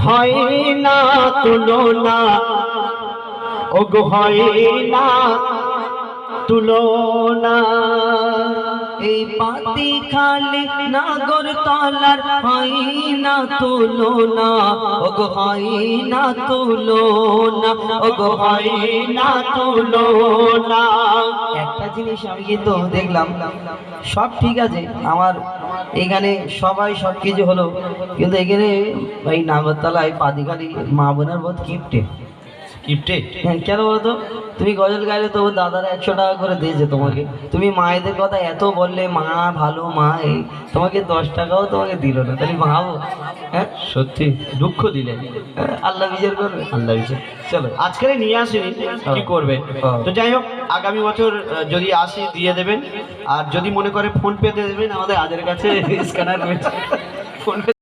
হয় না তুলনা, ওগো হয় না তুলনা। এই পাতি খালি নাগরতলার হয় না তুলনা, ওগো হয় না তুলনা, ওগো হয় না তুলনা। একটা জিনিস আমি কিন্তু দেখলাম, সব ঠিক আছে, আমার এখানে সবাই সব কিছু হলো, কিন্তু এখানে এই নাগরতলায় পাতিখালি মা বোনের বহুত কিপটে কিপটে। হ্যাঁ, কেন বলতো? তুমি গজল গাইলে তো দাদারা 100 টাকা করে দিয়েছে তোমাকে, তুমি মায়েদের কথা এত বললে, মা ভালো মা, এই তোমাকে 10 টাকাও তোমাকে দিল না, তাহলে ভাবো। হ্যাঁ সত্যি দুঃখ দিলেন। আল্লাহ বিচার করবে, আল্লাহ বিচার। চলো আজকে নিয়ে আসেনি, কি করবে। তো যাই হোক, আগামী বছর যদি আসি দিয়ে দেবেন, আর যদি মনে করে ফোন পে দিয়ে দেবেন, আমাদের আজের কাছে স্ক্যানার রয়েছে, ফোন পে